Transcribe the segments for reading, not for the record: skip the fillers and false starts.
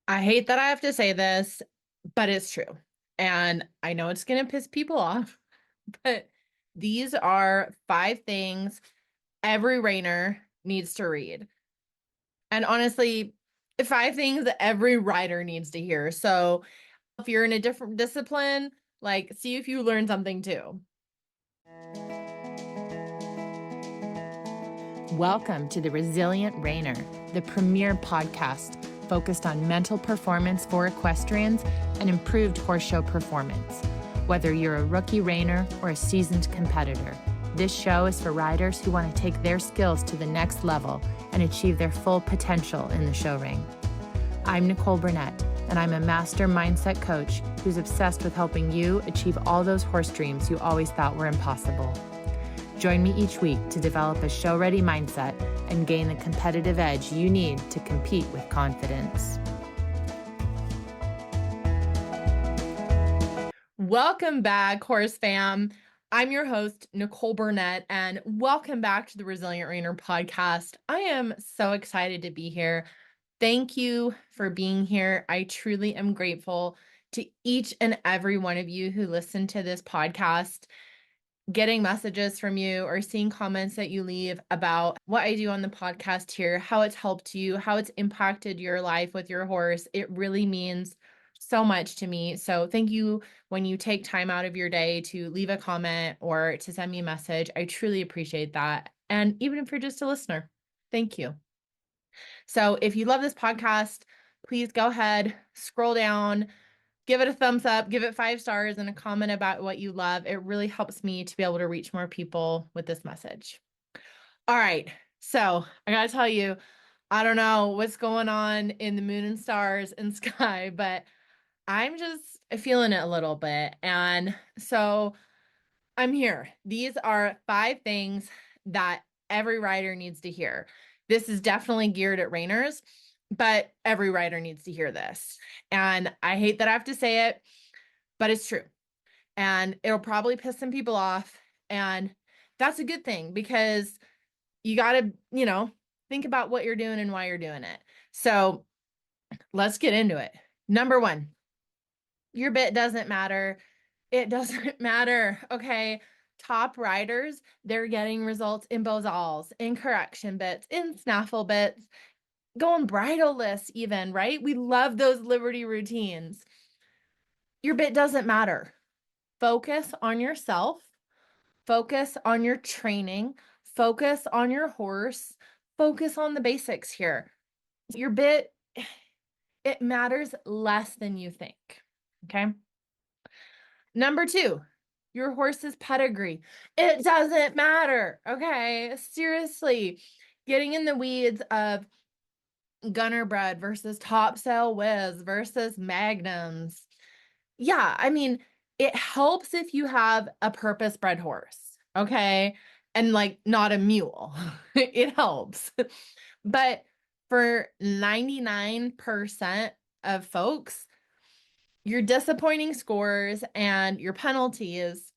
I hate that I have to say this, but it's true. And I know it's going to piss people off, but these are 5 things every Reiner needs to read. And honestly, 5 things that every writer needs to hear. So if you're in a different discipline, like see if you learn something too. Welcome to the Resilient Reiner, the premier podcast focused on mental performance for equestrians and improved horse show performance. Whether you're a rookie reiner or a seasoned competitor, this show is for riders who want to take their skills to the next level and achieve their full potential in the show ring. I'm Nicole Burnett, and I'm a master mindset coach who's obsessed with helping you achieve all those horse dreams you always thought were impossible. Join me each week to develop a show-ready mindset and gain the competitive edge you need to compete with confidence. Welcome back, Horse Fam. I'm your host, Nicole Burnett, and welcome back to the Resilient Reiner podcast. I am so excited to be here. Thank you for being here. I truly am grateful to each and every one of you who listen to this podcast. Getting messages from you or seeing comments that you leave about what I do on the podcast here, how it's helped you, how it's impacted your life with your horse. It really means so much to me. So thank you when you take time out of your day to leave a comment or to send me a message. I truly appreciate that. And even if you're just a listener, thank you. So if you love this podcast, please go ahead, scroll down, give it a thumbs up, give it 5 stars and a comment about what you love. It really helps me to be able to reach more people with this message. All right. So I got to tell you, I don't know what's going on in the moon and stars and sky, but I'm just feeling it a little bit. And so I'm here. These are 5 things that every rider needs to hear. This is definitely geared at Reiners, but every rider needs to hear this. And I hate that I have to say it, but it's true. And it'll probably piss some people off. And that's a good thing because you got to, think about what you're doing and why you're doing it. So let's get into it. Number 1, your bit doesn't matter. It doesn't matter. Okay. Top riders, they're getting results in bozals, in correction bits, in snaffle bits, going bridleless even, right? We love those liberty routines. Your bit doesn't matter. Focus on yourself. Focus on your training. Focus on your horse. Focus on the basics here. Your bit, it matters less than you think. Okay. Number 2, your horse's pedigree. It doesn't matter. Okay. Seriously, getting in the weeds of gunner bred versus top sale whiz versus magnums. Yeah. I mean, it helps if you have a purpose bred horse. Okay. And like not a mule. It helps. But for 99% of folks, your disappointing scores and your penalties,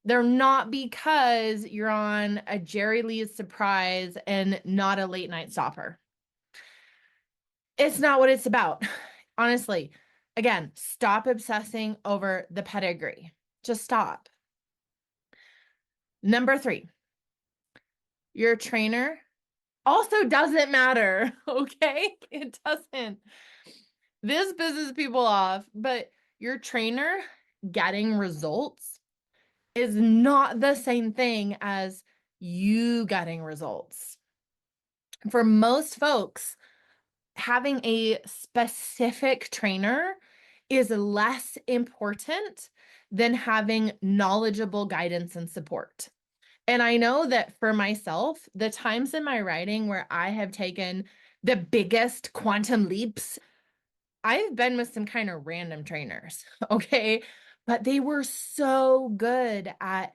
they're not because you're on a Jerry Lee's surprise and not a late night stopper. It's not what it's about. Honestly, again, stop obsessing over the pedigree. Just stop. Number 3, your trainer also doesn't matter. Okay. It doesn't. This pisses people off, but your trainer getting results is not the same thing as you getting results. For most folks, having a specific trainer is less important than having knowledgeable guidance and support. And I know that for myself, the times in my writing where I have taken the biggest quantum leaps, I've been with some kind of random trainers, okay? But they were so good at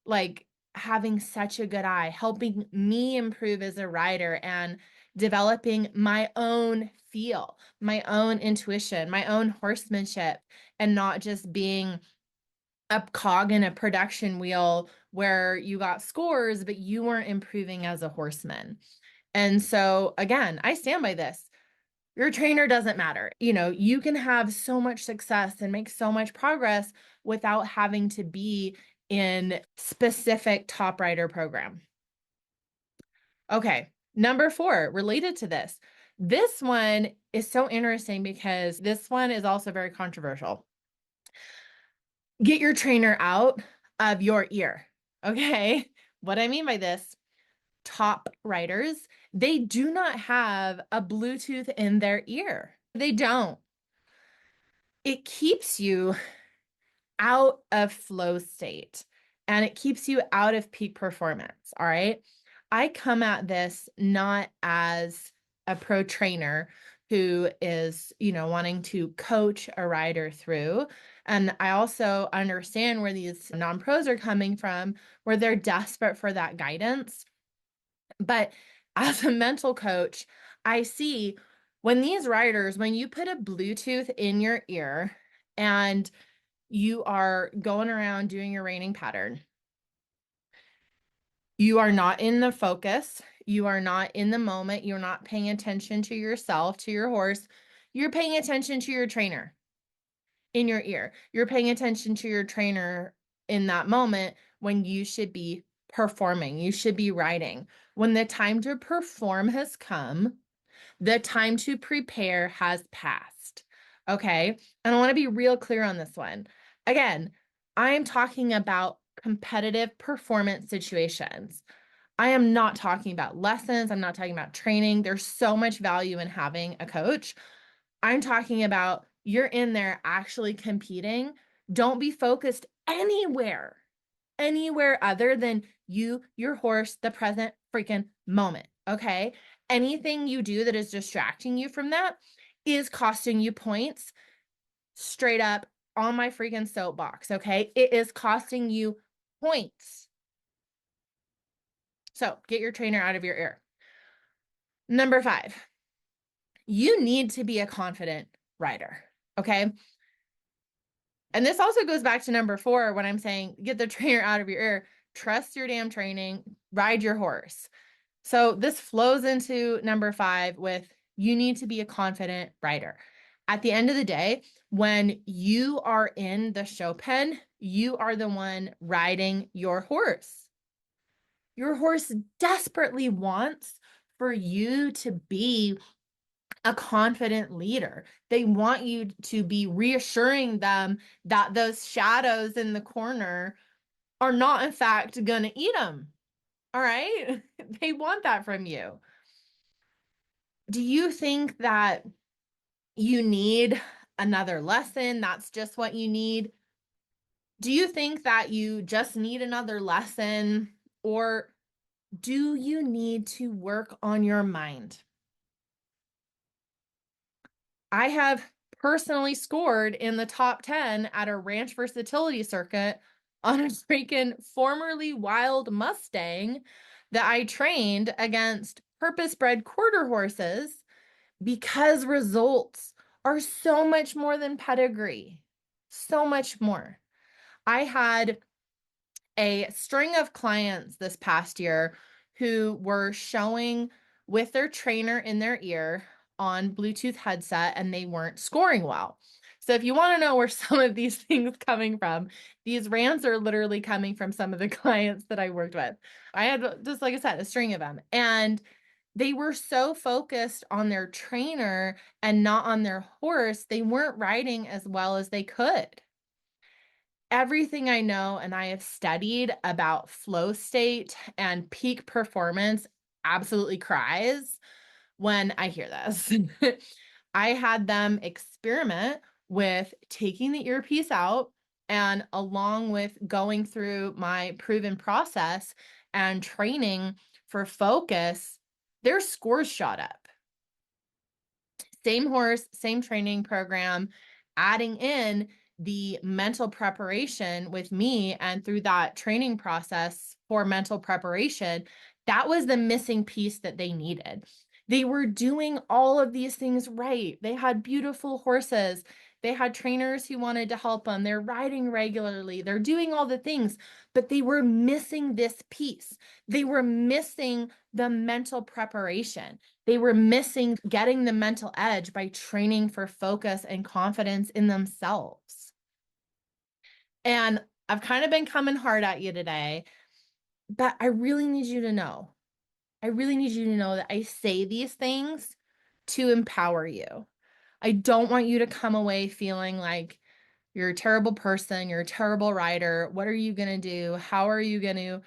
like having such a good eye, helping me improve as a rider and developing my own feel, my own intuition, my own horsemanship, and not just being a cog in a production wheel where you got scores, but you weren't improving as a horseman. And so, again, I stand by this. Your trainer doesn't matter. You can have so much success and make so much progress without having to be in specific top rider program. Okay, number 4, related to this. This one is so interesting because this one is also very controversial. Get your trainer out of your ear. Okay, what I mean by this, top riders, they do not have a Bluetooth in their ear. They don't. It keeps you out of flow state and it keeps you out of peak performance. All right. I come at this not as a pro trainer who is, wanting to coach a rider through. And I also understand where these non pros are coming from, where they're desperate for that guidance. But as a mental coach, I see when these riders, when you put a Bluetooth in your ear and you are going around doing your reining pattern, you are not in the focus. You are not in the moment. You're not paying attention to yourself, to your horse. You're paying attention to your trainer in your ear. You're paying attention to your trainer in that moment when you should be performing. You should be riding. When the time to perform has come, the time to prepare has passed. Okay. And I want to be real clear on this one. Again, I am talking about competitive performance situations. I am not talking about lessons. I'm not talking about training. There's so much value in having a coach. I'm talking about you're in there actually competing. Don't be focused anywhere other than you, your horse, the present freaking moment. Okay. Anything you do that is distracting you from that is costing you points, straight up on my freaking soapbox. Okay. It is costing you points. So get your trainer out of your ear. Number 5, you need to be a confident rider. Okay. And this also goes back to number 4 when I'm saying get the trainer out of your ear. Trust your damn training, ride your horse. So this flows into number 5 with you need to be a confident rider. At the end of the day, when you are in the show pen, you are the one riding your horse. Your horse desperately wants for you to be a confident leader. They want you to be reassuring them that those shadows in the corner are not, in fact, going to eat them. All right. They want that from you. Do you think that you need another lesson? That's just what you need? Do you think that you just need another lesson? Or do you need to work on your mind? I have personally scored in the top 10 at a ranch versatility circuit on a freaking formerly wild Mustang that I trained against purpose-bred quarter horses because results are so much more than pedigree. So much more. I had a string of clients this past year who were showing with their trainer in their ear on Bluetooth headset and they weren't scoring well. So if you want to know where some of these things coming from, these rants are literally coming from some of the clients that I worked with. I had, just like I said, a string of them. And they were so focused on their trainer and not on their horse, they weren't riding as well as they could. Everything I know and I have studied about flow state and peak performance absolutely cries when I hear this. I had them experiment with taking the earpiece out and along with going through my proven process and training for focus, their scores shot up. Same horse, same training program, adding in the mental preparation with me and through that training process for mental preparation, that was the missing piece that they needed. They were doing all of these things right. They had beautiful horses. They had trainers who wanted to help them. They're riding regularly. They're doing all the things, but they were missing this piece. They were missing the mental preparation. They were missing getting the mental edge by training for focus and confidence in themselves. And I've kind of been coming hard at you today, but I really need you to know. I really need you to know that I say these things to empower you. I don't want you to come away feeling like you're a terrible person, you're a terrible writer. What are you going to do? How are you going to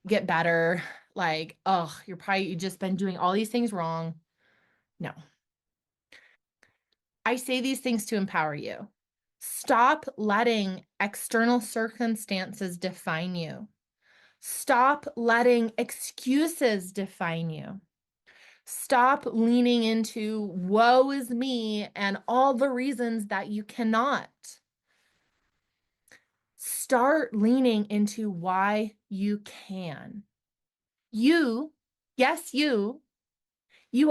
get better? Like, oh, you've just been doing all these things wrong. No. I say these things to empower you. Stop letting external circumstances define you. Stop letting excuses define you. Stop leaning into woe is me and all the reasons that you cannot. Start leaning into why you can. You, yes, you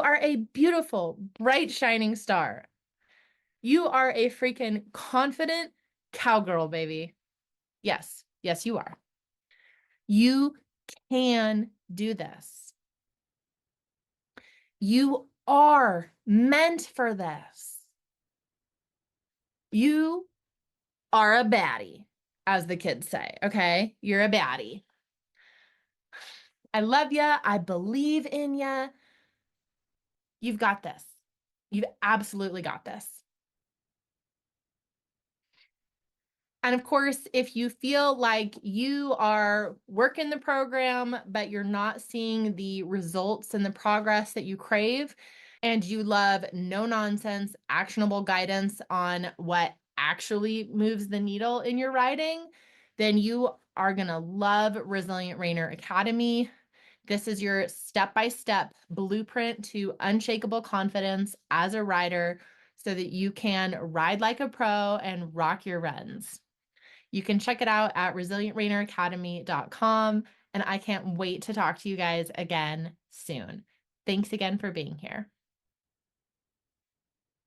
are a beautiful, bright, shining star. You are a freaking confident cowgirl, baby. Yes, yes, you are. You can do this. You are meant for this. You are a baddie, as the kids say, okay? You're a baddie. I love you. I believe in you. You've got this. You've absolutely got this. And of course, if you feel like you are working the program, but you're not seeing the results and the progress that you crave, and you love no nonsense, actionable guidance on what actually moves the needle in your writing, then you are going to love Resilient Rainer Academy. This is your step-by-step blueprint to unshakable confidence as a writer so that you can ride like a pro and rock your runs. You can check it out at resilientraineracademy.com, and I can't wait to talk to you guys again soon. Thanks again for being here.